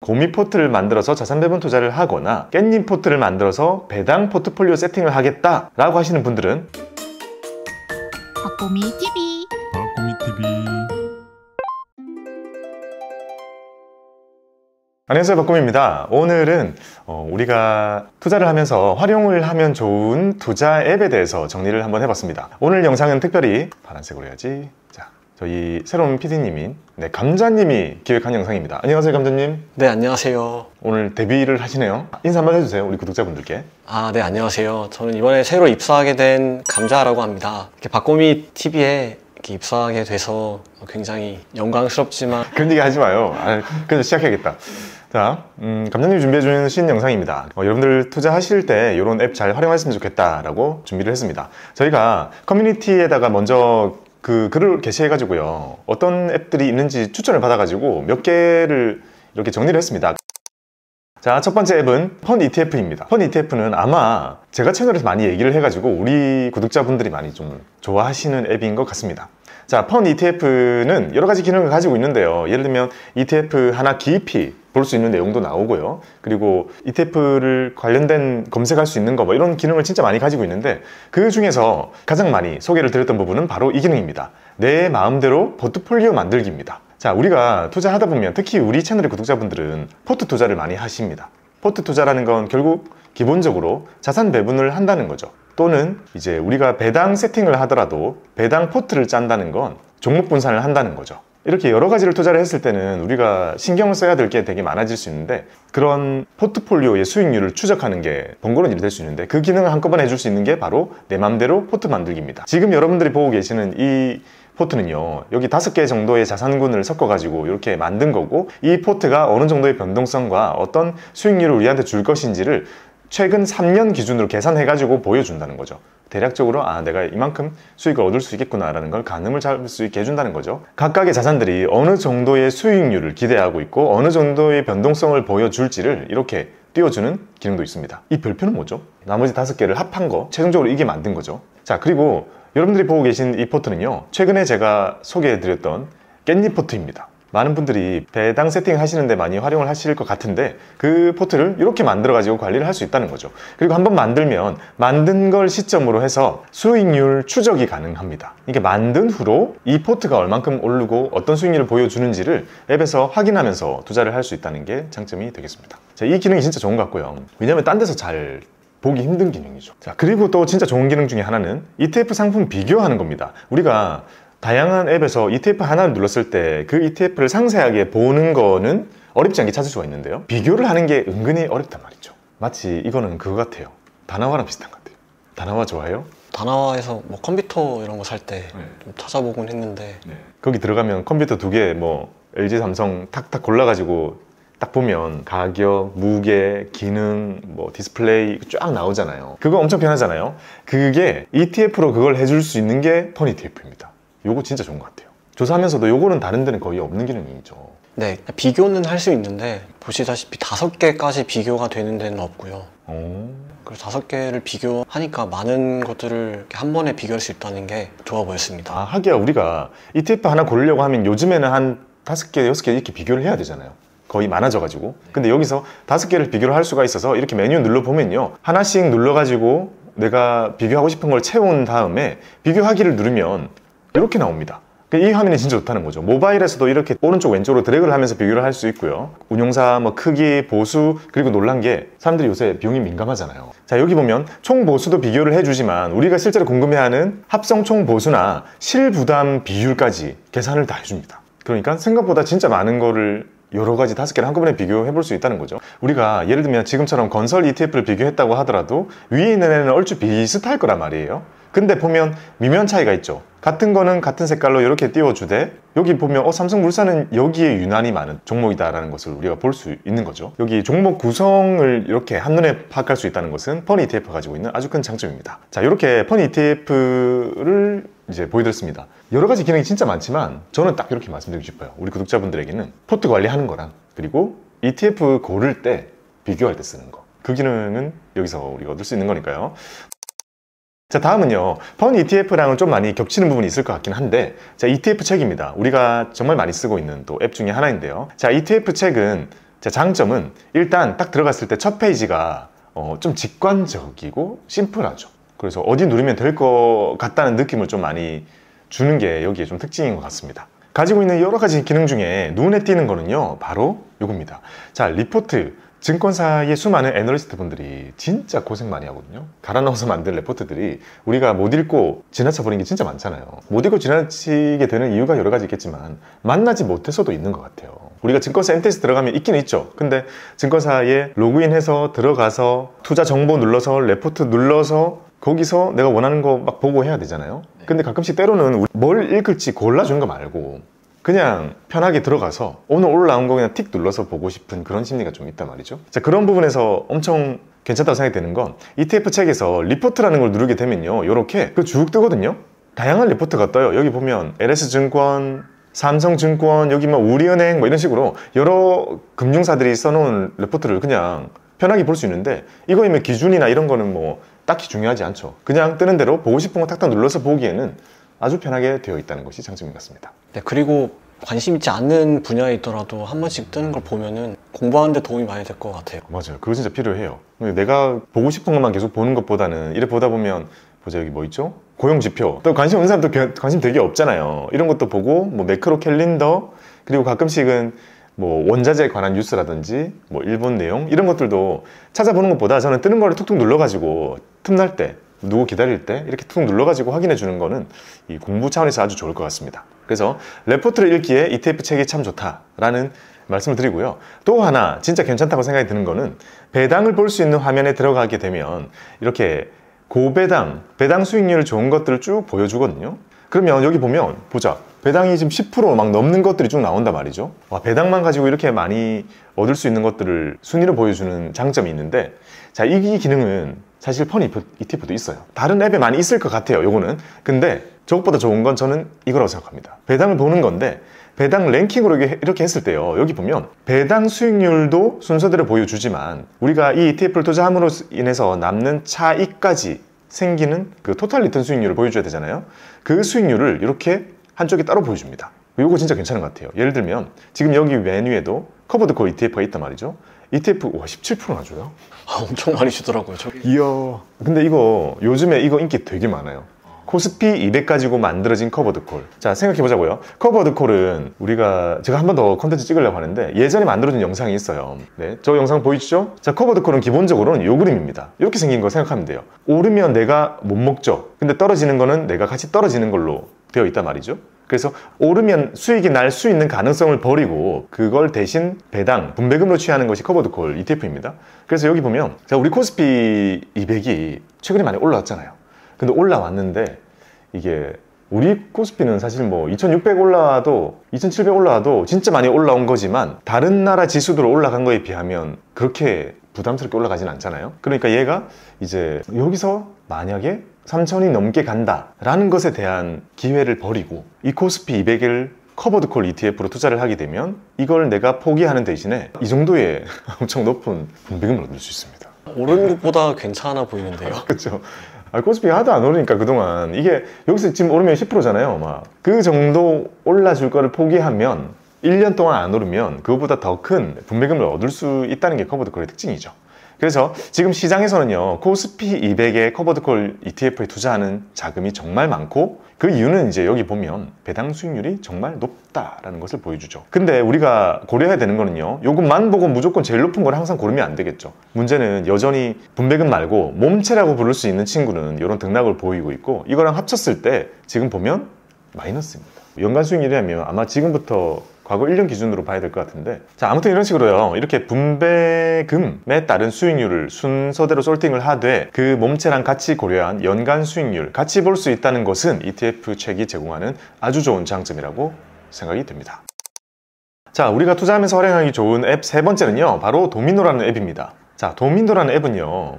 고미 포트를 만들어서 자산 배분 투자를 하거나 깻잎 포트를 만들어서 배당 포트폴리오 세팅을 하겠다라고 하시는 분들은 박보미 TV. 안녕하세요, 박곰입니다. 오늘은 우리가 투자를 하면서 활용을 하면 좋은 투자 앱에 대해서 정리를 한번 해봤습니다. 오늘 영상은 특별히 파란색으로 해야지. 자, 저희 새로운 PD님인 감자님이 기획한 영상입니다. 안녕하세요, 감자님. 네, 안녕하세요. 오늘 데뷔를 하시네요. 인사 한번 해주세요, 우리 구독자분들께. 네, 안녕하세요. 저는 이번에 새로 입사하게 된 감자라고 합니다. 이렇게 박곰이 TV에 이렇게 입사하게 돼서 굉장히 영광스럽지만 그런 얘기 하지 마요. 그래서 시작해야겠다. 자, 감자님이 준비해 주신 영상입니다. 여러분들 투자하실 때 이런 앱 잘 활용하셨으면 좋겠다라고 준비를 했습니다. 저희가 커뮤니티에다가 먼저 그 글을 게시해 가지고요, 어떤 앱들이 있는지 추천을 받아 가지고 몇 개를 이렇게 정리를 했습니다. 자, 첫 번째 앱은 펀 ETF입니다. 펀 ETF는 아마 제가 채널에서 많이 얘기를 해가지고 우리 구독자분들이 많이 좀 좋아하시는 앱인 것 같습니다. 자, 펀 ETF는 여러 가지 기능을 가지고 있는데요. 예를 들면 ETF 하나 깊이 볼 수 있는 내용도 나오고요. 그리고 ETF를 관련된 검색할 수 있는 거 이런 기능을 진짜 많이 가지고 있는데, 그 중에서 가장 많이 소개를 드렸던 부분은 바로 이 기능입니다. 내 마음대로 포트폴리오 만들기입니다. 자, 우리가 투자하다 보면 특히 우리 채널의 구독자분들은 포트 투자를 많이 하십니다. 포트 투자라는 건 결국 기본적으로 자산 배분을 한다는 거죠. 또는 이제 우리가 배당 세팅을 하더라도 배당 포트를 짠다는 건 종목 분산을 한다는 거죠. 이렇게 여러 가지를 투자를 했을 때는 우리가 신경을 써야 될 게 되게 많아질 수 있는데, 그런 포트폴리오의 수익률을 추적하는 게 번거로운 일이 될 수 있는데, 그 기능을 한꺼번에 해줄 수 있는 게 바로 내 맘대로 포트 만들기입니다. 지금 여러분들이 보고 계시는 이 포트는요, 여기 5개 정도의 자산군을 섞어가지고 이렇게 만든 거고, 이 포트가 어느 정도의 변동성과 어떤 수익률을 우리한테 줄 것인지를 최근 3년 기준으로 계산해가지고 보여준다는 거죠. 대략적으로 내가 이만큼 수익을 얻을 수 있겠구나 라는 걸 가늠을 잡을 수 있게 해준다는 거죠. 각각의 자산들이 어느 정도의 수익률을 기대하고 있고 어느 정도의 변동성을 보여줄지를 이렇게 띄워주는 기능도 있습니다. 이 별표는 뭐죠? 나머지 5개를 합한 거, 최종적으로 이게 만든 거죠. 자, 그리고 여러분들이 보고 계신 이 포트는요, 최근에 제가 소개해드렸던 깻잎 포트입니다. 많은 분들이 배당 세팅 하시는데 많이 활용을 하실 것 같은데, 그 포트를 이렇게 만들어 가지고 관리를 할 수 있다는 거죠. 그리고 한번 만들면 만든 걸 시점으로 해서 수익률 추적이 가능합니다. 이게 만든 후로 이 포트가 얼만큼 오르고 어떤 수익률을 보여주는지를 앱에서 확인하면서 투자를 할 수 있다는 게 장점이 되겠습니다. 자, 이 기능이 진짜 좋은 것 같고요. 왜냐면 딴 데서 잘 보기 힘든 기능이죠. 자, 그리고 또 진짜 좋은 기능 중에 하나는 ETF 상품 비교하는 겁니다. 우리가 다양한 앱에서 ETF 하나를 눌렀을 때 그 ETF를 상세하게 보는 거는 어렵지 않게 찾을 수가 있는데요, 비교를 하는 게 은근히 어렵단 말이죠. 마치 이거는 그거 같아요. 다나와랑 비슷한 것 같아요. 다나와 좋아해요? 다나와에서 뭐 컴퓨터 이런 거 살 때 좀 찾아보곤 했는데 거기 들어가면 컴퓨터 2개 LG, 삼성 탁탁 골라가지고 딱 보면 가격, 무게, 기능, 디스플레이 쫙 나오잖아요. 그거 엄청 편하잖아요. 그게 ETF로 그걸 해줄 수 있는 게 펀 ETF입니다. 요거 진짜 좋은 것 같아요. 조사하면서도 요거는 다른 데는 거의 없는 기능이죠. 네, 비교는 할 수 있는데 보시다시피 5개까지 비교가 되는 데는 없고요. 그래서 5개를 비교하니까 많은 것들을 이렇게 한 번에 비교할 수 있다는 게 좋아 보였습니다. 하기야 우리가 ETF 하나 고르려고 하면 요즘에는 한 5개, 6개 이렇게 비교를 해야 되잖아요. 거의 많아져가지고. 근데 여기서 5개를 비교를 할 수가 있어서 이렇게 메뉴 눌러보면요, 하나씩 눌러가지고 내가 비교하고 싶은 걸 채운 다음에 비교하기를 누르면 이렇게 나옵니다. 이 화면이 진짜 좋다는 거죠. 모바일에서도 이렇게 오른쪽 왼쪽으로 드래그를 하면서 비교를 할 수 있고요. 운용사 크기, 보수, 그리고 놀란 게 사람들이 요새 비용이 민감하잖아요. 자, 여기 보면 총 보수도 비교를 해주지만 우리가 실제로 궁금해하는 합성 총 보수나 실부담 비율까지 계산을 다 해줍니다. 그러니까 생각보다 진짜 많은 거를 여러 가지 5개를 한꺼번에 비교해 볼 수 있다는 거죠. 우리가 예를 들면 지금처럼 건설 ETF를 비교했다고 하더라도 위에 있는 애는 얼추 비슷할 거란 말이에요. 근데 보면 미묘한 차이가 있죠. 같은 거는 같은 색깔로 이렇게 띄워주되, 여기 보면 삼성물산은 여기에 유난히 많은 종목이다라는 것을 우리가 볼 수 있는 거죠. 여기 종목 구성을 이렇게 한눈에 파악할 수 있다는 것은 펀 ETF가 가지고 있는 아주 큰 장점입니다. 자, 이렇게 펀 ETF를 이제 보여드렸습니다. 여러 가지 기능이 진짜 많지만 저는 딱 이렇게 말씀드리고 싶어요. 우리 구독자분들에게는 포트 관리하는 거랑, 그리고 ETF 고를 때 비교할 때 쓰는 거, 그 기능은 여기서 우리가 얻을 수 있는 거니까요. 자, 다음은요, 펀 ETF랑은 좀 많이 겹치는 부분이 있을 것 같긴 한데, 자, ETF 책입니다. 우리가 정말 많이 쓰고 있는 또 앱 중에 하나인데요. 자, ETF 책은 자, 장점은 일단 딱 들어갔을 때 첫 페이지가 좀 직관적이고 심플하죠. 그래서 어디 누르면 될 것 같다는 느낌을 좀 많이 주는 게 여기에 좀 특징인 것 같습니다. 가지고 있는 여러 가지 기능 중에 눈에 띄는 거는요, 바로 이겁니다. 자, 리포트. 증권사의 수많은 애널리스트 분들이 진짜 고생 많이 하거든요. 갈아 넣어서 만든 레포트들이 우리가 못 읽고 지나쳐 버린 게 진짜 많잖아요. 못 읽고 지나치게 되는 이유가 여러 가지 있겠지만 만나지 못해서도 있는 것 같아요. 우리가 증권사 MTS 들어가면 있긴 있죠. 근데 증권사에 로그인해서 들어가서 투자 정보 눌러서 레포트 눌러서 거기서 내가 원하는 거 막 보고 해야 되잖아요. 근데 가끔씩 때로는 뭘 읽을지 골라주는 거 말고 그냥 편하게 들어가서 오늘 올라온 거 그냥 틱 눌러서 보고 싶은 그런 심리가 좀 있단 말이죠. 자, 그런 부분에서 엄청 괜찮다고 생각이 되는 건 ETF 책에서 리포트라는 걸 누르게 되면요, 이렇게 쭉 뜨거든요. 다양한 리포트가 떠요. 여기 보면 LS증권, 삼성증권, 여기 뭐 우리은행 뭐 이런 식으로 여러 금융사들이 써놓은 레포트를 그냥 편하게 볼 수 있는데, 이거이면 기준이나 이런 거는 뭐 딱히 중요하지 않죠. 그냥 뜨는 대로 보고 싶은 거 탁탁 눌러서 보기에는 아주 편하게 되어 있다는 것이 장점인 것 같습니다. 네, 그리고 관심 있지 않는 분야에 있더라도 한 번씩 뜨는 걸 보면은 공부하는 데 도움이 많이 될 것 같아요. 맞아요. 그거 진짜 필요해요. 내가 보고 싶은 것만 계속 보는 것보다는 이래 보다 보면, 보자, 여기 뭐 있죠? 고용지표. 또 관심 없는 사람도 관심 되게 없잖아요. 이런 것도 보고, 뭐 매크로 캘린더, 그리고 가끔씩은 뭐 원자재에 관한 뉴스라든지 뭐 일본 내용 이런 것들도 찾아보는 것보다 저는 뜨는 거를 툭툭 눌러가지고 틈날 때, 누구 기다릴 때 이렇게 툭 눌러가지고 확인해 주는 거는 이 공부 차원에서 아주 좋을 것 같습니다. 그래서 레포트를 읽기에 ETF 책이 참 좋다라는 말씀을 드리고요. 또 하나 진짜 괜찮다고 생각이 드는 거는, 배당을 볼 수 있는 화면에 들어가게 되면 이렇게 고배당, 배당 수익률 좋은 것들을 쭉 보여주거든요. 그러면 여기 보면, 보자, 배당이 지금 10% 막 넘는 것들이 쭉 나온단 말이죠. 와, 배당만 가지고 이렇게 많이 얻을 수 있는 것들을 순위로 보여주는 장점이 있는데, 자, 이 기능은 사실 펀 ETF도 있어요. 다른 앱에 많이 있을 것 같아요, 요거는. 근데 저것보다 좋은 건 저는 이거라고 생각합니다. 배당을 보는 건데, 배당 랭킹으로 이렇게 했을 때요, 여기 보면 배당 수익률도 순서대로 보여주지만 우리가 이 ETF를 투자함으로 인해서 남는 차익까지 생기는 그 토탈 리턴 수익률을 보여줘야 되잖아요. 그 수익률을 이렇게 한쪽에 따로 보여줍니다. 이거 진짜 괜찮은 것 같아요. 예를 들면 지금 여기 메뉴에도 커버드 콜 ETF가 있단 말이죠. ETF 17%나 줘요? 엄청 많이 주더라고요. 이야. 근데 이거 요즘에 이거 인기 되게 많아요. 코스피 200 가지고 만들어진 커버드 콜. 자, 생각해 보자고요. 커버드 콜은 제가 한 번 더 컨텐츠 찍으려고 하는데 예전에 만들어진 영상이 있어요. 네, 저 영상 보이시죠? 자, 커버드 콜은 기본적으로는 요 그림입니다. 이렇게 생긴 거 생각하면 돼요. 오르면 내가 못 먹죠. 근데 떨어지는 거는 내가 같이 떨어지는 걸로 되어 있단 말이죠. 그래서 오르면 수익이 날 수 있는 가능성을 버리고 그걸 대신 배당, 분배금으로 취하는 것이 커버드 콜 ETF입니다. 그래서 여기 보면, 자, 우리 코스피 200이 최근에 많이 올라왔잖아요. 근데 올라왔는데 이게 우리 코스피는 사실 뭐 2600 올라와도 2700 올라와도 진짜 많이 올라온 거지만 다른 나라 지수들 올라간 거에 비하면 그렇게 부담스럽게 올라가진 않잖아요. 그러니까 얘가 이제 여기서 만약에 3000이 넘게 간다라는 것에 대한 기회를 버리고 이 코스피 200을 커버드 콜 ETF로 투자를 하게 되면 이걸 내가 포기하는 대신에 이 정도의 엄청 높은 분배금을 얻을 수 있습니다. 오르는 것보다 괜찮아 보이는데요. 그렇죠. 코스피가 하도 안 오르니까 그동안 이게 여기서 지금 오르면 10%잖아요. 막 그 정도 올라줄 거를 포기하면 1년 동안 안 오르면 그거보다 더 큰 분배금을 얻을 수 있다는 게 커버드 콜의 특징이죠. 그래서 지금 시장에서는요, 코스피 200의 커버드콜 ETF에 투자하는 자금이 정말 많고, 그 이유는 이제 여기 보면 배당 수익률이 정말 높다라는 것을 보여주죠. 근데 우리가 고려해야 되는 거는요, 요것만 보고 무조건 제일 높은 걸 항상 고르면 안 되겠죠. 문제는 여전히 분배금 말고 몸체라고 부를 수 있는 친구는 이런 등락을 보이고 있고, 이거랑 합쳤을 때 지금 보면 마이너스입니다. 연간 수익률이라면 아마 지금부터 과거 1년 기준으로 봐야 될 것 같은데, 자, 아무튼 이런 식으로요, 이렇게 분배금에 따른 수익률을 순서대로 솔팅을 하되 그 몸체랑 같이 고려한 연간 수익률 같이 볼 수 있다는 것은 ETF 책이 제공하는 아주 좋은 장점이라고 생각이 됩니다. 자, 우리가 투자하면서 활용하기 좋은 앱 세 번째는요, 바로 도미노라는 앱입니다. 자, 도미노라는 앱은요,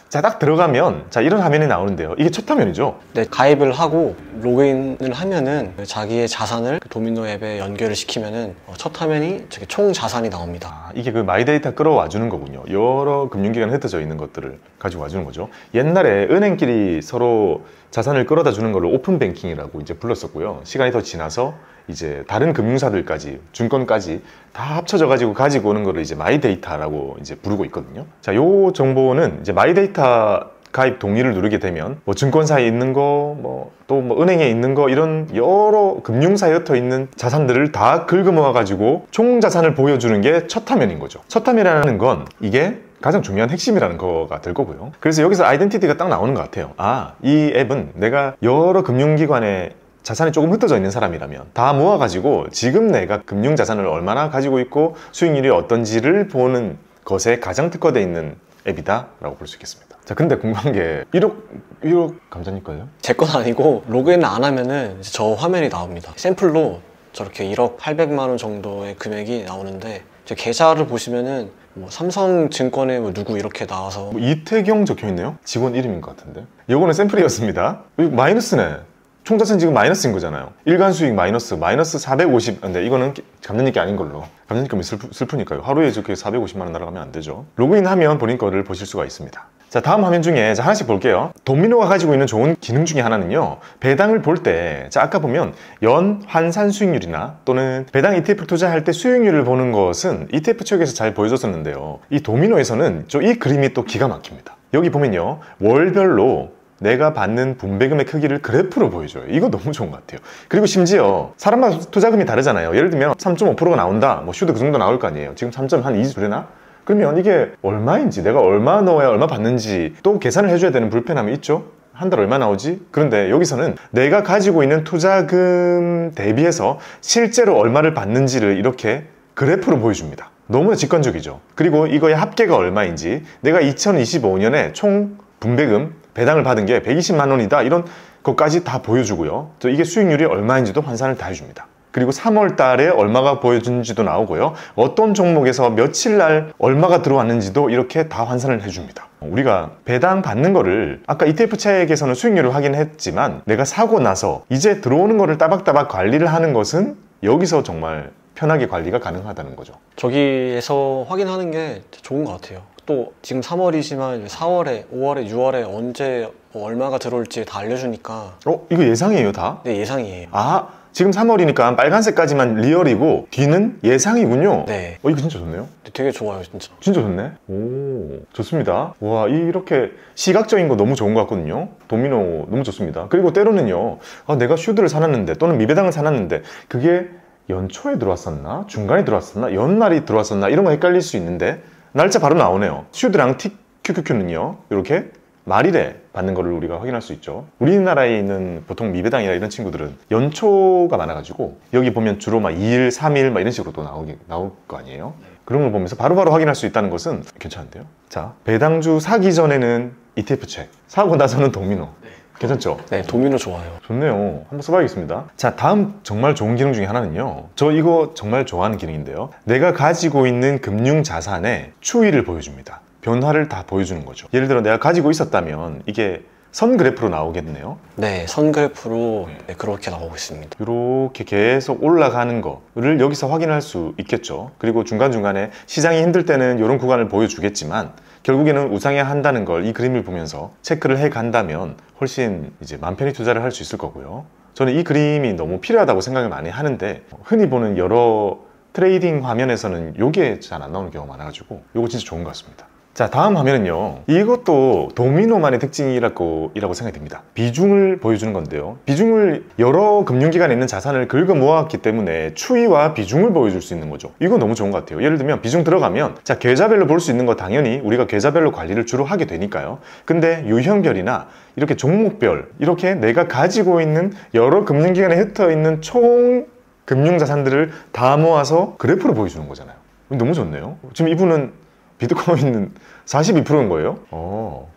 자, 딱 들어가면 자 이런 화면이 나오는데요. 이게 첫 화면이죠. 네, 가입을 하고 로그인을 하면은 자기의 자산을 그 도미노 앱에 연결을 시키면은 첫 화면이 저기 총 자산이 나옵니다. 아, 이게 그 마이데이터 끌어와 주는 거군요. 여러 금융기관에 흩어져 있는 것들을 가지고 와주는 거죠. 옛날에 은행끼리 서로 자산을 끌어다 주는 걸로 오픈뱅킹이라고 이제 불렀었고요. 시간이 더 지나서 이제 다른 금융사들까지, 증권까지 다 합쳐져 가지고 오는 거를 이제 마이데이터라고 이제 부르고 있거든요. 자, 요 정보는 이제 마이데이터 가입 동의를 누르게 되면 뭐 증권사에 있는 거, 뭐 또 뭐 은행에 있는 거 이런 여러 금융사에 흩어 있는 자산들을 다 긁어모아 가지고 총 자산을 보여주는 게 첫 화면인 거죠. 첫 화면이라는 건 이게 가장 중요한 핵심이라는 거가 될 거고요. 그래서 여기서 아이덴티티가 딱 나오는 것 같아요. 아, 이 앱은 내가 여러 금융기관에 자산이 조금 흩어져 있는 사람이라면 다 모아가지고 지금 내가 금융자산을 얼마나 가지고 있고 수익률이 어떤지를 보는 것에 가장 특화되어 있는 앱이다 라고 볼 수 있겠습니다. 자, 근데 궁금한 게 1억 감자님 거예요? 제 건 아니고 로그인을 안 하면은 이제 저 화면이 나옵니다. 샘플로 저렇게 1억 800만 원 정도의 금액이 나오는데 제 계좌를 보시면은 뭐 삼성증권의 뭐 누구 이렇게 나와서 뭐 이태경 적혀있네요? 직원 이름인 것 같은데. 요거는 샘플이었습니다. 이거 마이너스네. 총자산 지금 마이너스인 거잖아요. 일간 수익 마이너스 450. 근데 이거는 감독님 게 아닌 걸로. 감독님 거면 슬프니까요. 하루에 저렇게 450만 원 날아가면 안 되죠. 로그인하면 본인 거를 보실 수가 있습니다. 자, 다음 화면 중에 자, 하나씩 볼게요. 도미노가 가지고 있는 좋은 기능 중에 하나는요, 배당을 볼 때, 자, 아까 보면 연 환산 수익률이나 또는 배당 ETF 투자할 때 수익률을 보는 것은 ETF 측에서 잘 보여줬었는데요. 이 도미노에서는 이 그림이 또 기가 막힙니다. 여기 보면요, 월별로 내가 받는 분배금의 크기를 그래프로 보여줘요. 이거 너무 좋은 것 같아요. 그리고 심지어 사람마다 투자금이 다르잖아요. 예를 들면 3.5%가 나온다. 뭐 슈드 그 정도 나올 거 아니에요. 지금 3.2 그러나? 그러면 이게 얼마인지, 내가 얼마 넣어야 얼마 받는지 또 계산을 해줘야 되는 불편함이 있죠. 한 달 얼마 나오지? 그런데 여기서는 내가 가지고 있는 투자금 대비해서 실제로 얼마를 받는지를 이렇게 그래프로 보여줍니다. 너무나 직관적이죠. 그리고 이거의 합계가 얼마인지, 내가 2025년에 총 분배금 배당을 받은 게 120만 원이다 이런 것까지 다 보여주고요. 또 이게 수익률이 얼마인지도 환산을 다 해줍니다. 그리고 3월 달에 얼마가 보여준지도 나오고요. 어떤 종목에서 며칠 날 얼마가 들어왔는지도 이렇게 다 환산을 해줍니다. 우리가 배당 받는 거를 아까 ETF 차익에서는 수익률을 확인했지만 내가 사고 나서 이제 들어오는 거를 따박따박 관리를 하는 것은 여기서 정말 편하게 관리가 가능하다는 거죠. 저기에서 확인하는 게 좋은 것 같아요. 또 지금 3월이지만 4월에, 5월에, 6월에 언제 얼마가 들어올지 다 알려주니까. 이거 예상이에요, 다? 네, 예상이에요. 아, 지금 3월이니까 빨간색까지만 리얼이고 뒤는 예상이군요. 네. 이거 진짜 좋네요. 되게 좋아요, 진짜. 진짜 좋네. 오, 좋습니다. 와, 이렇게 시각적인 거 너무 좋은 것 같거든요. 도미노 너무 좋습니다. 그리고 때로는요, 내가 슈드를 사놨는데 또는 미배당을 사놨는데 그게 연초에 들어왔었나? 중간에 들어왔었나? 연말이 들어왔었나? 이런 거 헷갈릴 수 있는데 날짜 바로 나오네요. 슈드랑 TQQQ는요, 이렇게 말일에 받는 거를 우리가 확인할 수 있죠. 우리나라에 있는 보통 미배당이나 이런 친구들은 연초가 많아가지고 여기 보면 주로 막 2일, 3일 막 이런 식으로 또 나올 거 아니에요. 그런 걸 보면서 바로바로 확인할 수 있다는 것은 괜찮은데요. 자, 배당주 사기 전에는 ETF 책, 사고 나서는 도미노. 괜찮죠? 네, 도미노 좋아요. 좋네요. 한번 써봐야겠습니다. 자, 다음 정말 좋은 기능 중에 하나는요, 저 이거 정말 좋아하는 기능인데요, 내가 가지고 있는 금융 자산의 추이를 보여줍니다. 변화를 다 보여주는 거죠. 예를 들어 내가 가지고 있었다면 이게 선 그래프로 나오겠네요. 네, 선 그래프로 네, 그렇게 나오고 있습니다. 이렇게 계속 올라가는 거를 여기서 확인할 수 있겠죠. 그리고 중간중간에 시장이 힘들 때는 이런 구간을 보여주겠지만 결국에는 우상해야 한다는 걸 이 그림을 보면서 체크를 해 간다면 훨씬 이제 마음 편히 투자를 할 수 있을 거고요. 저는 이 그림이 너무 필요하다고 생각을 많이 하는데 흔히 보는 여러 트레이딩 화면에서는 이게 잘 안 나오는 경우가 많아가지고 이거 진짜 좋은 것 같습니다. 자, 다음 화면은요, 이것도 도미노만의 특징이라고 생각이 듭니다. 비중을 보여주는 건데요, 비중을 여러 금융기관에 있는 자산을 긁어 모았기 때문에 추이와 비중을 보여줄 수 있는 거죠. 이거 너무 좋은 것 같아요. 예를 들면 비중 들어가면 자, 계좌별로 볼 수 있는 거 당연히 우리가 계좌별로 관리를 주로 하게 되니까요. 근데 유형별이나 이렇게 종목별, 이렇게 내가 가지고 있는 여러 금융기관에 흩어 있는 총 금융자산들을 다 모아서 그래프로 보여주는 거잖아요. 너무 좋네요. 지금 이분은 비트코인은 42%인 거예요?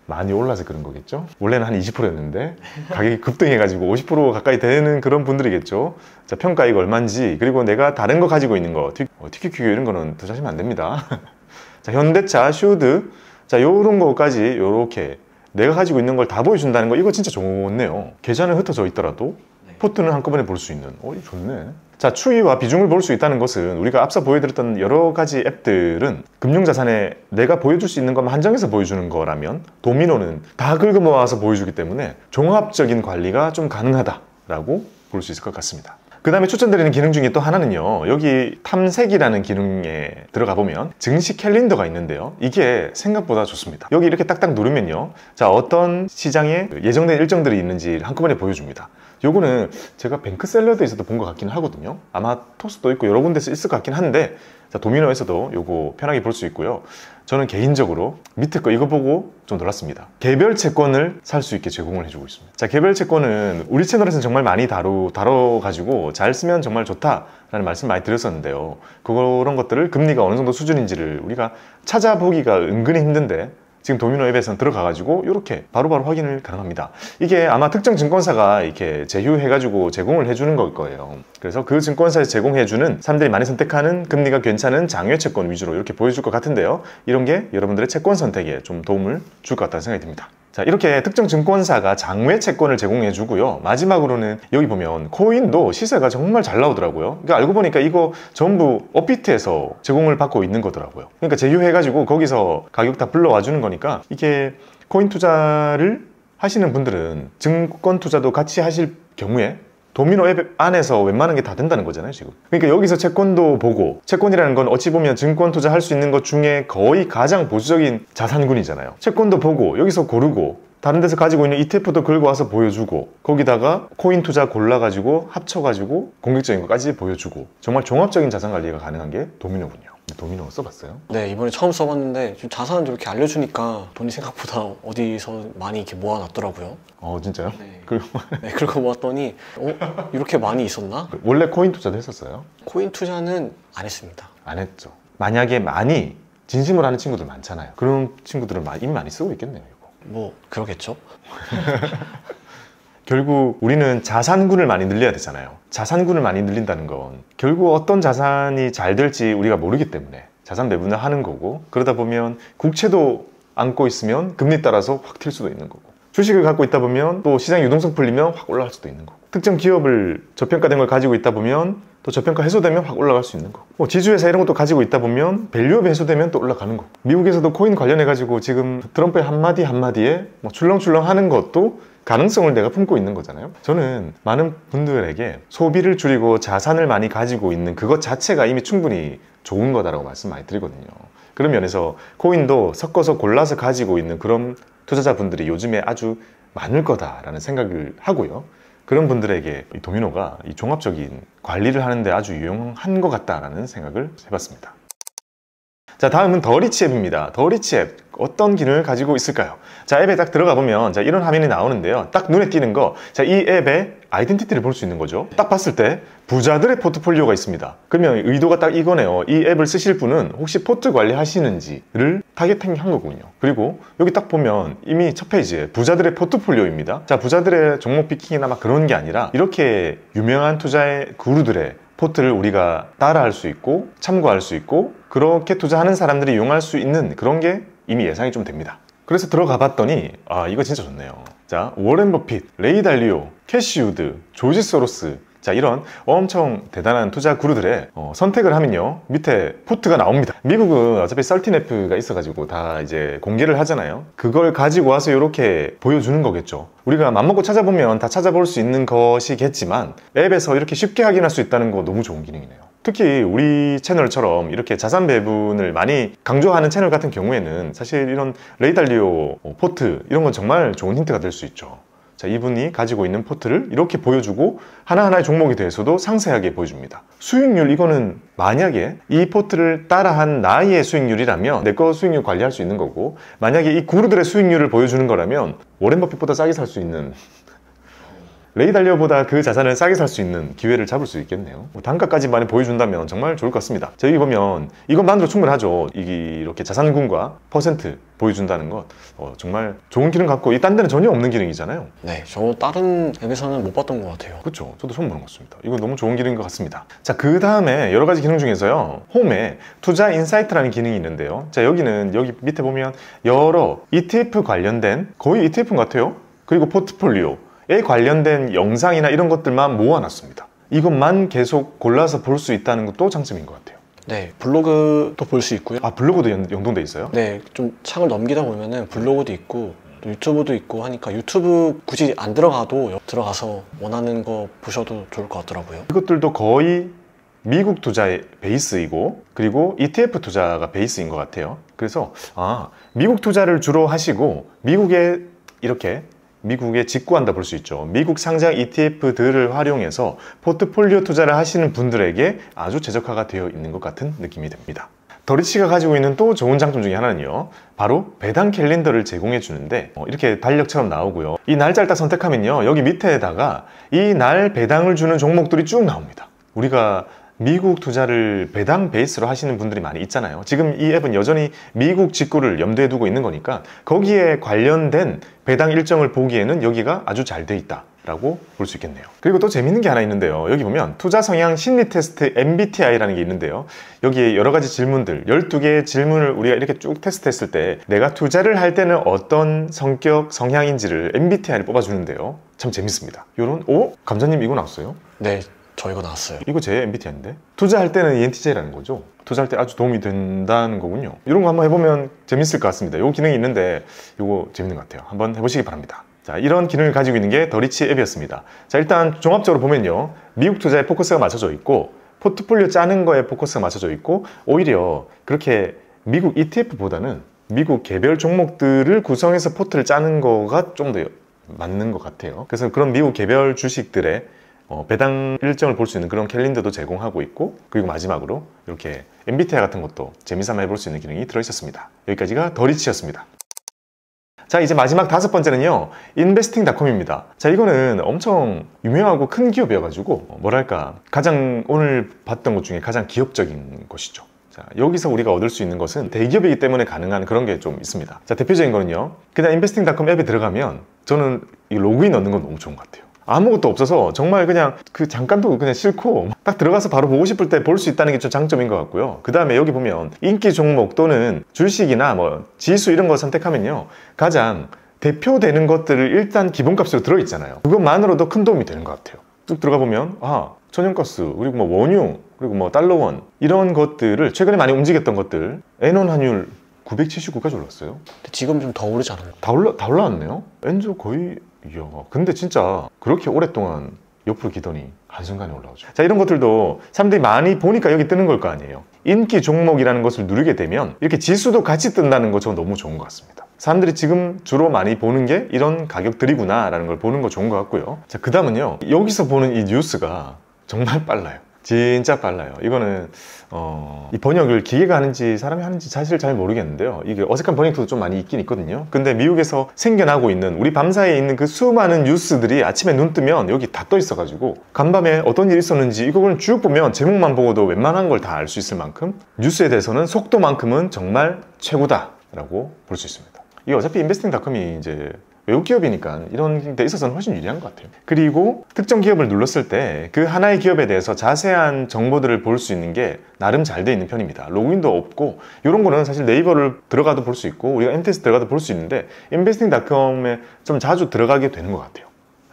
많이 올라서 그런 거겠죠? 원래는 한 20%였는데 가격이 급등해가지고 50% 가까이 되는 그런 분들이겠죠? 자, 평가이익 얼마인지, 그리고 내가 다른 거 가지고 있는 거, TQQ 이런 거는 투자하시면 안 됩니다. 자, 현대차, 슈드, 자, 요런 거까지 요렇게 내가 가지고 있는 걸 다 보여준다는 거, 이거 진짜 좋네요. 계좌는 흩어져 있더라도 포트는 한꺼번에 볼 수 있는. 이거 좋네. 자, 추이와 비중을 볼 수 있다는 것은 우리가 앞서 보여드렸던 여러 가지 앱들은 금융자산에 내가 보여줄 수 있는 것만 한정해서 보여주는 거라면, 도미노는 다 긁어 모아서 보여주기 때문에 종합적인 관리가 좀 가능하다라고 볼 수 있을 것 같습니다. 그 다음에 추천드리는 기능 중에 또 하나는요, 여기 탐색이라는 기능에 들어가 보면 증시 캘린더가 있는데요, 이게 생각보다 좋습니다. 여기 이렇게 딱딱 누르면요, 자, 어떤 시장에 예정된 일정들이 있는지 한꺼번에 보여줍니다. 요거는 제가 뱅크샐러드에서도 본 것 같긴 하거든요. 아마 토스도 있고 여러 군데서 있을 것 같긴 한데, 자, 도미노에서도 요거 편하게 볼 수 있고요. 저는 개인적으로 밑에 거 이거 보고 좀 놀랐습니다. 개별 채권을 살 수 있게 제공을 해주고 있습니다. 자, 개별 채권은 우리 채널에서는 정말 많이 다뤄가지고 잘 쓰면 정말 좋다라는 말씀 많이 드렸었는데요. 그런 것들을 금리가 어느 정도 수준인지를 우리가 찾아보기가 은근히 힘든데, 지금 도미노 앱에서는 들어가가지고 이렇게 바로바로 확인을 가능합니다. 이게 아마 특정 증권사가 이렇게 제휴해가지고 제공을 해주는 걸 거예요. 그래서 그 증권사에서 제공해주는 사람들이 많이 선택하는 금리가 괜찮은 장외 채권 위주로 이렇게 보여줄 것 같은데요. 이런 게 여러분들의 채권 선택에 좀 도움을 줄 것 같다는 생각이 듭니다. 자, 이렇게 특정 증권사가 장외 채권을 제공해 주고요. 마지막으로는 여기 보면 코인도 시세가 정말 잘 나오더라고요. 그러니까 알고 보니까 이거 전부 업비트에서 제공을 받고 있는 거더라고요. 그러니까 제휴해가지고 거기서 가격 다 불러와 주는 거니까, 이게 코인 투자를 하시는 분들은 증권 투자도 같이 하실 경우에 도미노 앱 안에서 웬만한 게 다 된다는 거잖아요, 지금. 그러니까 여기서 채권도 보고, 채권이라는 건 어찌 보면 증권 투자할 수 있는 것 중에 거의 가장 보수적인 자산군이잖아요. 채권도 보고, 여기서 고르고, 다른 데서 가지고 있는 ETF도 긁고 와서 보여주고, 거기다가 코인 투자 골라가지고 합쳐가지고 공격적인 것까지 보여주고, 정말 종합적인 자산 관리가 가능한 게 도미노군요. 도미노 써봤어요? 네, 이번에 처음 써봤는데 좀 자산을 이렇게 알려주니까 돈이 생각보다 어디서 많이 이렇게 모아놨더라고요. 진짜요? 네. 그리고 네, 그러고 모았더니 이렇게 많이 있었나? 원래 코인 투자도 했었어요? 코인 투자는 안 했습니다. 안 했죠. 만약에 많이 진심으로 하는 친구들 많잖아요. 그런 친구들은 이미 많이 쓰고 있겠네요, 이거. 뭐 그러겠죠. 결국 우리는 자산군을 많이 늘려야 되잖아요. 자산군을 많이 늘린다는 건 결국 어떤 자산이 잘 될지 우리가 모르기 때문에 자산 배분을 하는 거고, 그러다 보면 국채도 안고 있으면 금리 따라서 확 튈 수도 있는 거고, 주식을 갖고 있다 보면 또 시장 유동성 풀리면 확 올라갈 수도 있는 거고, 특정 기업을 저평가된 걸 가지고 있다 보면 또 저평가 해소되면 확 올라갈 수 있는 거고, 지주회사 이런 것도 가지고 있다 보면 밸류업이 해소되면 또 올라가는 거고, 미국에서도 코인 관련해가지고 지금 트럼프의 한마디 한마디에 출렁출렁 하는 것도 가능성을 내가 품고 있는 거잖아요. 저는 많은 분들에게 소비를 줄이고 자산을 많이 가지고 있는 그것 자체가 이미 충분히 좋은 거다라고 말씀 많이 드리거든요. 그런 면에서 코인도 섞어서 골라서 가지고 있는 그런 투자자분들이 요즘에 아주 많을 거다라는 생각을 하고요. 그런 분들에게 이 도미노가 이 종합적인 관리를 하는데 아주 유용한 것 같다라는 생각을 해봤습니다. 자, 다음은 더 리치 앱입니다. 더 리치 앱, 어떤 기능을 가지고 있을까요? 자, 앱에 딱 들어가 보면 자, 이런 화면이 나오는데요. 딱 눈에 띄는 거, 자, 이 앱의 아이덴티티를 볼 수 있는 거죠. 딱 봤을 때 부자들의 포트폴리오가 있습니다. 그러면 의도가 딱 이거네요. 이 앱을 쓰실 분은 혹시 포트 관리하시는지를 타겟팅한 거군요. 그리고 여기 딱 보면 이미 첫 페이지에 부자들의 포트폴리오입니다. 자, 부자들의 종목 피킹이나 막 그런 게 아니라 이렇게 유명한 투자의 구루들의 포트를 우리가 따라할 수 있고 참고할 수 있고, 그렇게 투자하는 사람들이 이용할 수 있는 그런 게 이미 예상이 좀 됩니다. 그래서 들어가 봤더니 이거 진짜 좋네요. 자, 워렌 버핏, 레이 달리오, 캐시 우드, 조지 소로스, 자, 이런 엄청 대단한 투자 구루들의 선택을 하면요, 밑에 포트가 나옵니다. 미국은 어차피 13F가 있어가지고 다 이제 공개를 하잖아요. 그걸 가지고 와서 이렇게 보여주는 거겠죠. 우리가 맘먹고 찾아보면 다 찾아볼 수 있는 것이겠지만 앱에서 이렇게 쉽게 확인할 수 있다는 거 너무 좋은 기능이네요. 특히 우리 채널처럼 이렇게 자산 배분을 많이 강조하는 채널 같은 경우에는 사실 이런 레이 달리오 포트 이런 건 정말 좋은 힌트가 될 수 있죠. 자, 이분이 가지고 있는 포트를 이렇게 보여주고 하나하나의 종목에 대해서도 상세하게 보여줍니다. 수익률, 이거는 만약에 이 포트를 따라한 나의 수익률이라면 내 거 수익률 관리할 수 있는 거고, 만약에 이 구루들의 수익률을 보여주는 거라면 워렌 버핏보다 싸게 살 수 있는 레이 달리오보다 그 자산을 싸게 살 수 있는 기회를 잡을 수 있겠네요. 단가까지 많이 보여준다면 정말 좋을 것 같습니다. 자, 여기 보면 이것만으로 충분하죠. 이렇게 자산군과 퍼센트 보여준다는 것 정말 좋은 기능 같고, 이 딴 데는 전혀 없는 기능이잖아요. 네, 저 다른 앱에서는 못 봤던 것 같아요. 그렇죠. 저도 처음 보는 것 같습니다. 이거 너무 좋은 기능인 것 같습니다. 자, 그 다음에 여러 가지 기능 중에서요, 홈에 투자 인사이트라는 기능이 있는데요. 자, 여기는 여기 밑에 보면 여러 ETF 관련된, 거의 ETF 같아요. 그리고 포트폴리오에 관련된 영상이나 이런 것들만 모아놨습니다. 이것만 계속 골라서 볼 수 있다는 것도 장점인 것 같아요. 네, 블로그도 볼 수 있고요. 아, 블로그도 연동돼 있어요? 네, 좀 창을 넘기다 보면은 블로그도 있고 또 유튜브도 있고 하니까 유튜브 굳이 안 들어가도 들어가서 원하는 거 보셔도 좋을 것 같더라고요. 이것들도 거의 미국 투자의 베이스이고, 그리고 ETF 투자가 베이스인 것 같아요. 그래서 미국 투자를 주로 하시고 미국에 직구한다 볼 수 있죠. 미국 상장 ETF들을 활용해서 포트폴리오 투자를 하시는 분들에게 아주 최적화가 되어 있는 것 같은 느낌이 듭니다. 더리치가 가지고 있는 또 좋은 장점 중에 하나는요, 바로 배당 캘린더를 제공해 주는데, 이렇게 달력처럼 나오고요. 이 날짜를 딱 선택하면요, 여기 밑에다가 이 날 배당을 주는 종목들이 쭉 나옵니다. 우리가 미국 투자를 배당 베이스로 하시는 분들이 많이 있잖아요. 지금 이 앱은 여전히 미국 직구를 염두에 두고 있는 거니까 거기에 관련된 배당 일정을 보기에는 여기가 아주 잘 돼 있다 라고 볼 수 있겠네요. 그리고 또 재밌는 게 하나 있는데요. 여기 보면 투자 성향 심리 테스트 MBTI라는 게 있는데요. 여기에 여러 가지 질문들, 12개의 질문을 우리가 이렇게 쭉 테스트했을 때 내가 투자를 할 때는 어떤 성격, 성향인지를 MBTI를 뽑아주는데요. 참 재밌습니다. 감자님 이거 나왔어요? 네, 저 이거 나왔어요. 이거 제 MBTI인데? 투자할 때는 ENTJ라는 거죠. 투자할 때 아주 도움이 된다는 거군요. 이런 거 한번 해보면 재밌을 것 같습니다. 이 기능이 있는데 이거 재밌는 것 같아요. 한번 해보시기 바랍니다. 자, 이런 기능을 가지고 있는 게 더리치 앱이었습니다. 자, 일단 종합적으로 보면요, 미국 투자에 포커스가 맞춰져 있고, 포트폴리오 짜는 거에 포커스가 맞춰져 있고, 오히려 그렇게 미국 ETF보다는 미국 개별 종목들을 구성해서 포트를 짜는 거가 좀 더 맞는 것 같아요. 그래서 그런 미국 개별 주식들의 배당 일정을 볼 수 있는 그런 캘린더도 제공하고 있고, 그리고 마지막으로 이렇게 MBTI 같은 것도 재미삼아 해볼 수 있는 기능이 들어있었습니다. 여기까지가 더리치였습니다. 자, 이제 마지막 5번째는요, investing.com입니다. 자, 이거는 엄청 유명하고 큰 기업이어가지고 뭐랄까, 가장 오늘 봤던 것 중에 가장 기업적인 것이죠. 자, 여기서 우리가 얻을 수 있는 것은 대기업이기 때문에 가능한 그런 게 좀 있습니다. 자, 대표적인 거는요, 그냥 investing.com 앱에 들어가면 저는 이 로그인 얻는 건 너무 좋은 것 같아요. 아무것도 없어서 정말 그냥 잠깐도 그냥 싫고, 딱 들어가서 바로 보고 싶을 때 볼 수 있다는 게 좀 장점인 것 같고요. 그 다음에 여기 보면 인기 종목 또는 주식이나 지수 이런 거 선택하면요, 가장 대표되는 것들을 일단 기본값으로 들어있잖아요. 그것만으로도 큰 도움이 되는 것 같아요. 쭉 들어가 보면 천연가스, 그리고 원유, 그리고 달러원 이런 것들을 최근에 많이 움직였던 것들, 엔원 환율 979까지 올랐어요. 근데 지금 좀 더 오르지 않았나요? 다 올라왔네요. 엔조 거의, 이야, 근데 진짜 그렇게 오랫동안 옆으로 기더니 한순간에 올라오죠. 자, 이런 것들도 사람들이 많이 보니까 여기 뜨는 걸 거 아니에요. 인기 종목이라는 것을 누르게 되면 이렇게 지수도 같이 뜬다는 거 저는 너무 좋은 것 같습니다. 사람들이 지금 주로 많이 보는 게 이런 가격들이구나 라는 걸 보는 거 좋은 것 같고요. 자, 그 다음은요, 여기서 보는 이 뉴스가 정말 빨라요. 진짜 빨라요. 이거는 이 번역을 기계가 하는지 사람이 하는지 사실 잘 모르겠는데요. 이게 어색한 번역도 좀 많이 있긴 있거든요. 근데 미국에서 생겨나고 있는, 우리 밤사이에 있는 그 수많은 뉴스들이 아침에 눈 뜨면 여기 다 떠 있어가지고 간밤에 어떤 일이 있었는지 이걸 쭉 보면 제목만 보고도 웬만한 걸 다 알 수 있을 만큼 뉴스에 대해서는 속도만큼은 정말 최고다라고 볼 수 있습니다. 이게 어차피 인베스팅닷컴이 이제 외국 기업이니까 이런 데 있어서는 훨씬 유리한 것 같아요. 그리고 특정 기업을 눌렀을 때 그 하나의 기업에 대해서 자세한 정보들을 볼 수 있는 게 나름 잘 돼 있는 편입니다. 로그인도 없고, 이런 거는 사실 네이버를 들어가도 볼 수 있고 우리가 MTS 들어가도 볼 수 있는데, investing.com에 좀 자주 들어가게 되는 것 같아요.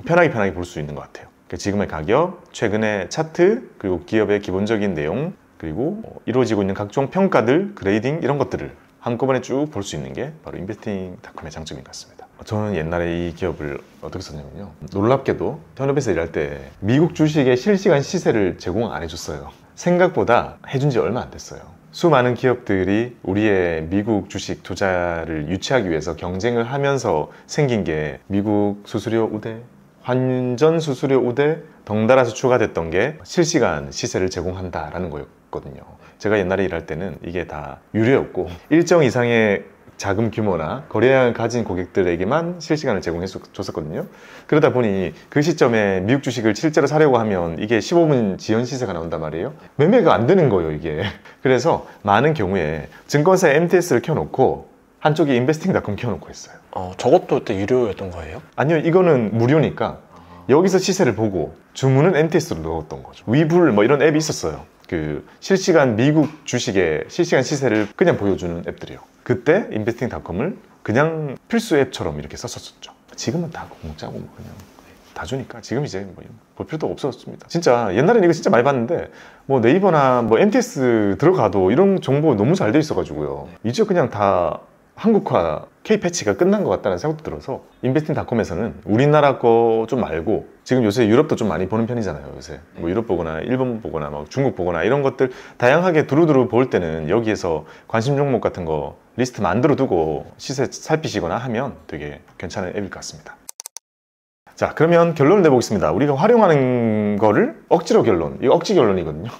편하게 볼 수 있는 것 같아요. 지금의 가격, 최근의 차트, 그리고 기업의 기본적인 내용, 그리고 이루어지고 있는 각종 평가들, 그레이딩 이런 것들을 한꺼번에 쭉 볼 수 있는 게 바로 investing.com의 장점인 것 같습니다. 저는 옛날에 이 기업을 어떻게 썼냐면요, 놀랍게도 현업에서 일할 때 미국 주식의 실시간 시세를 제공 안 해줬어요. 생각보다 해준 지 얼마 안 됐어요. 수많은 기업들이 우리의 미국 주식 투자를 유치하기 위해서 경쟁을 하면서 생긴 게 미국 수수료 우대, 환전 수수료 우대, 덩달아서 추가됐던 게 실시간 시세를 제공한다라는 거였거든요. 제가 옛날에 일할 때는 이게 다 유료였고, 일정 이상의 자금 규모나 거래량을 가진 고객들에게만 실시간을 제공해 줬었거든요. 그러다 보니 그 시점에 미국 주식을 실제로 사려고 하면 이게 15분 지연 시세가 나온단 말이에요. 매매가 안 되는 거예요, 이게. 그래서 많은 경우에 증권사에 MTS를 켜놓고 한쪽에 인베스팅닷컴 켜놓고 했어요. 저것도 그때 유료였던 거예요? 아니요, 이거는 무료니까 여기서 시세를 보고 주문은 MTS로 넣었던 거죠. 위불 뭐 이런 앱이 있었어요. 그 실시간 미국 주식의 실시간 시세를 그냥 보여주는 앱들이요. 그때 인베스팅닷컴을 그냥 필수 앱처럼 이렇게 썼었죠. 지금은 다 공짜고 뭐 그냥 다 주니까 지금 이제 뭐 볼 필요도 없었습니다. 진짜 옛날에는 이거 진짜 많이 봤는데 뭐 네이버나 뭐 MTS 들어가도 이런 정보 너무 잘 돼 있어가지고요. 이제 그냥 다 한국화 K-패치가 끝난 것 같다는 생각도 들어서 인베스팅닷컴에서는 우리나라 거 좀 말고 지금 요새 유럽도 좀 많이 보는 편이잖아요. 요새 뭐 유럽 보거나 일본 보거나 뭐 중국 보거나 이런 것들 다양하게 두루두루 볼 때는 여기에서 관심 종목 같은 거 리스트 만들어 두고 시세 살피시거나 하면 되게 괜찮은 앱일 것 같습니다. 자, 그러면 결론을 내보겠습니다. 우리가 활용하는 거를 억지로 결론, 이거 억지 결론이거든요.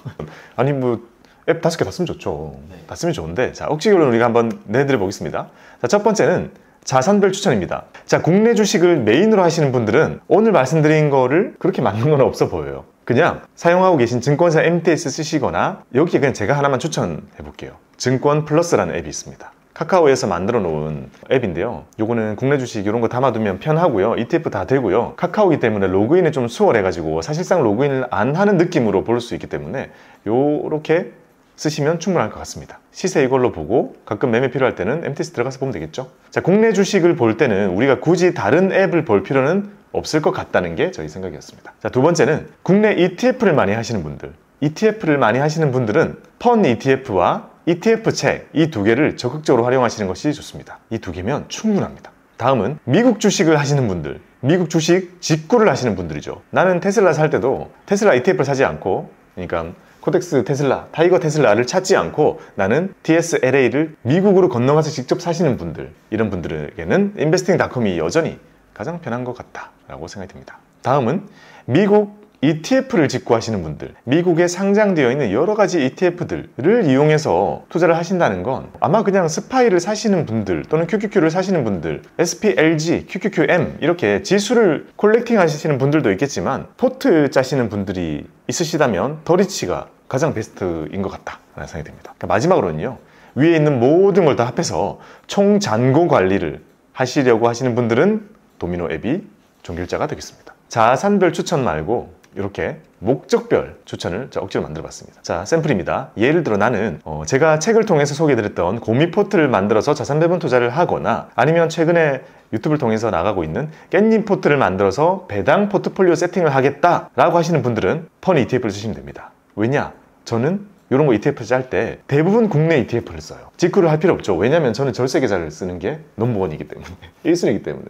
아니 뭐 앱 5개 다 쓰면 좋죠. 다 쓰면 좋은데, 자, 억지 결론 우리가 한번 내드려 보겠습니다. 자, 첫 번째는 자산별 추천입니다. 자, 국내 주식을 메인으로 하시는 분들은 오늘 말씀드린 거를 그렇게 맞는 건 없어 보여요. 그냥 사용하고 계신 증권사 MTS 쓰시거나 여기에 그냥 제가 하나만 추천해 볼게요. 증권 플러스라는 앱이 있습니다. 카카오에서 만들어 놓은 앱인데요. 요거는 국내 주식 이런 거 담아두면 편하고요. ETF 다 되고요. 카카오이기 때문에 로그인이 좀 수월해가지고 사실상 로그인을 안 하는 느낌으로 볼 수 있기 때문에 요렇게 쓰시면 충분할 것 같습니다. 시세 이걸로 보고 가끔 매매 필요할 때는 MTS 들어가서 보면 되겠죠. 자, 국내 주식을 볼 때는 우리가 굳이 다른 앱을 볼 필요는 없을 것 같다는 게 저희 생각이었습니다. 자, 두 번째는 국내 ETF를 많이 하시는 분들, ETF를 많이 하시는 분들은 펀 ETF와 ETF 책 이 두 개를 적극적으로 활용하시는 것이 좋습니다. 이 두 개면 충분합니다. 다음은 미국 주식을 하시는 분들, 미국 주식 직구를 하시는 분들이죠. 나는 테슬라 살 때도 테슬라 ETF를 사지 않고, 그러니까 코덱스 테슬라, 타이거 테슬라를 찾지 않고 나는 TSLA를 미국으로 건너가서 직접 사시는 분들, 이런 분들에게는 인베스팅닷컴이 여전히 가장 편한 것 같다라고 생각이 듭니다. 다음은 미국 ETF를 직구하시는 분들, 미국에 상장되어 있는 여러 가지 ETF들을 이용해서 투자를 하신다는 건 아마 그냥 스파이를 사시는 분들 또는 QQQ를 사시는 분들, SPLG, QQQM 이렇게 지수를 콜렉팅 하시는 분들도 있겠지만 포트 짜시는 분들이 있으시다면 더 리치가 가장 베스트인 것 같다라는 생각이 듭니다. 그러니까 마지막으로는요, 위에 있는 모든 걸 다 합해서 총 잔고 관리를 하시려고 하시는 분들은 도미노 앱이 종결자가 되겠습니다. 자산별 추천 말고 이렇게 목적별 추천을 억지로 만들어 봤습니다. 자, 샘플입니다. 예를 들어 나는 제가 책을 통해서 소개해드렸던 고미 포트를 만들어서 자산 배분 투자를 하거나 아니면 최근에 유튜브를 통해서 나가고 있는 깻잎 포트를 만들어서 배당 포트폴리오 세팅을 하겠다라고 하시는 분들은 펀 ETF를 쓰시면 됩니다. 왜냐? 저는 이런 거 ETF 짤 때 대부분 국내 ETF를 써요. 직구를 할 필요 없죠. 왜냐면 저는 절세 계좌를 쓰는 게 넘버원이기 때문에 1순위이기 때문에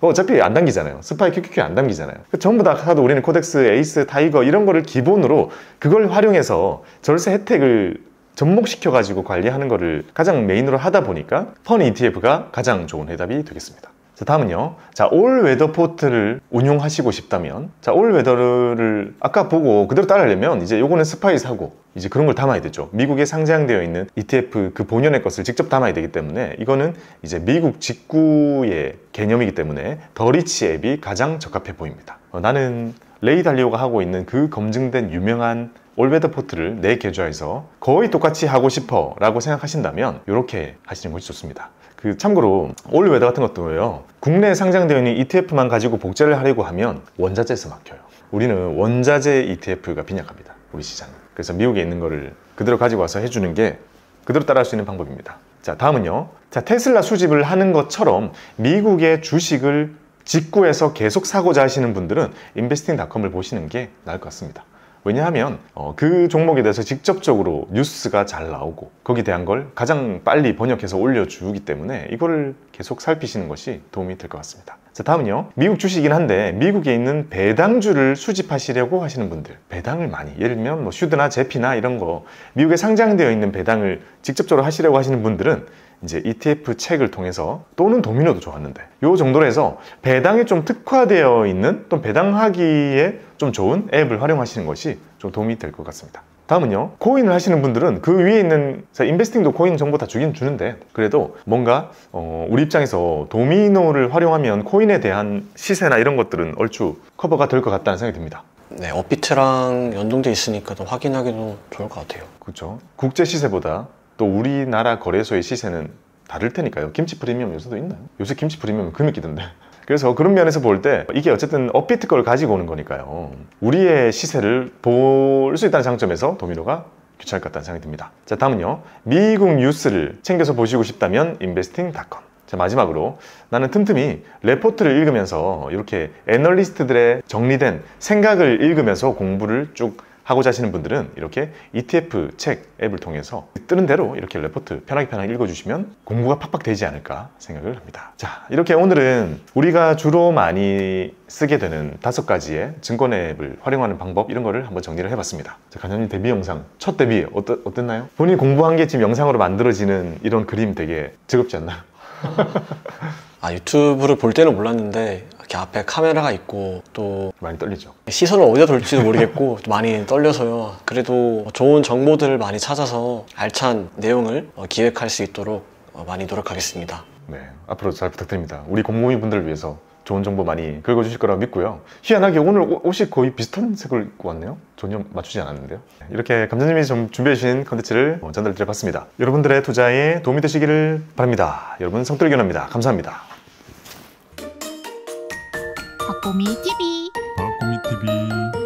어차피 안 당기잖아요. 스파이 QQQ 안 당기잖아요. 전부 다 사도 우리는 코덱스, 에이스, 타이거 이런 거를 기본으로 그걸 활용해서 절세 혜택을 접목시켜 가지고 관리하는 거를 가장 메인으로 하다 보니까 펀 ETF가 가장 좋은 해답이 되겠습니다. 자, 다음은요. 자, 올웨더 포트를 운용하시고 싶다면, 자, 올웨더를 아까 보고 그대로 따르려면 이제 요거는 스파이 사고 이제 그런 걸 담아야 되죠. 미국에 상장되어 있는 ETF 그 본연의 것을 직접 담아야 되기 때문에 이거는 이제 미국 직구의 개념이기 때문에 더 리치 앱이 가장 적합해 보입니다. 나는 레이 달리오가 하고 있는 그 검증된 유명한 올웨더 포트를 내 계좌에서 거의 똑같이 하고 싶어 라고 생각하신다면 이렇게 하시는 것이 좋습니다. 참고로 올웨더 같은 것도요, 국내에 상장되어 있는 ETF만 가지고 복제를 하려고 하면 원자재에서 막혀요. 우리는 원자재 ETF가 빈약합니다, 우리 시장은. 그래서 미국에 있는 거를 그대로 가지고 와서 해주는 게 그대로 따라할 수 있는 방법입니다. 자, 다음은요. 자, 테슬라 수집을 하는 것처럼 미국의 주식을 직구해서 계속 사고자 하시는 분들은 인베스팅닷컴을 보시는 게 나을 것 같습니다. 왜냐하면 그 종목에 대해서 직접적으로 뉴스가 잘 나오고 거기에 대한 걸 가장 빨리 번역해서 올려주기 때문에 이거를 계속 살피시는 것이 도움이 될 것 같습니다. 자, 다음은요. 미국 주식이긴 한데 미국에 있는 배당주를 수집하시려고 하시는 분들, 배당을 많이, 예를 들면 뭐 슈드나 제피나 이런 거 미국에 상장되어 있는 배당을 직접적으로 하시려고 하시는 분들은 이제 ETF 책을 통해서, 또는 도미노도 좋았는데 요 정도로 해서 배당에 좀 특화되어 있는 또 배당하기에 좀 좋은 앱을 활용하시는 것이 좀 도움이 될 것 같습니다. 다음은요, 코인을 하시는 분들은 그 위에 있는 인베스팅도 코인 정보 다 주긴 주는데 그래도 뭔가 우리 입장에서 도미노를 활용하면 코인에 대한 시세나 이런 것들은 얼추 커버가 될 것 같다는 생각이 듭니다. 네, 업비트랑 연동돼 있으니까 좀 확인하기도 좋을 것 같아요. 그렇죠. 국제 시세보다 또 우리나라 거래소의 시세는 다를 테니까요. 김치 프리미엄 요새도 있나요? 요새 김치 프리미엄 금이 끼던데. 그래서 그런 면에서 볼 때 이게 어쨌든 업비트 걸 가지고 오는 거니까요. 우리의 시세를 볼 수 있다는 장점에서 도미노가 괜찮을 것 같다는 생각이 듭니다. 자, 다음은요. 미국 뉴스를 챙겨서 보시고 싶다면 investing.com. 자, 마지막으로 나는 틈틈이 레포트를 읽으면서 이렇게 애널리스트들의 정리된 생각을 읽으면서 공부를 쭉 하고자 하시는 분들은 이렇게 ETF 책 앱을 통해서 뜨는 대로 이렇게 레포트 편하게 읽어주시면 공부가 팍팍 되지 않을까 생각을 합니다. 자, 이렇게 오늘은 우리가 주로 많이 쓰게 되는 5가지의 증권 앱을 활용하는 방법 이런 거를 한번 정리를 해봤습니다. 자, 간장님 데뷔 영상, 첫 데뷔 어땠나요? 본인이 공부한 게 지금 영상으로 만들어지는 이런 그림 되게 즐겁지 않나요? 유튜브를 볼 때는 몰랐는데 이렇게 앞에 카메라가 있고 또 많이 떨리죠. 시선을 어디다 돌지도 모르겠고 많이 떨려서요. 그래도 좋은 정보들을 많이 찾아서 알찬 내용을 기획할 수 있도록 많이 노력하겠습니다. 네, 앞으로 잘 부탁드립니다. 우리 공무원분들을 위해서 좋은 정보 많이 긁어주실 거라고 믿고요. 희한하게 오늘 옷이 거의 비슷한 색을 입고 왔네요. 전혀 맞추지 않았는데요. 이렇게 감독님이 좀 준비해 주신 컨텐츠를 전달드려봤습니다. 여러분들의 투자에 도움이 되시기를 바랍니다. 여러분 성떨기원합니다. 감사합니다. 박보미 TV. 박보미 TV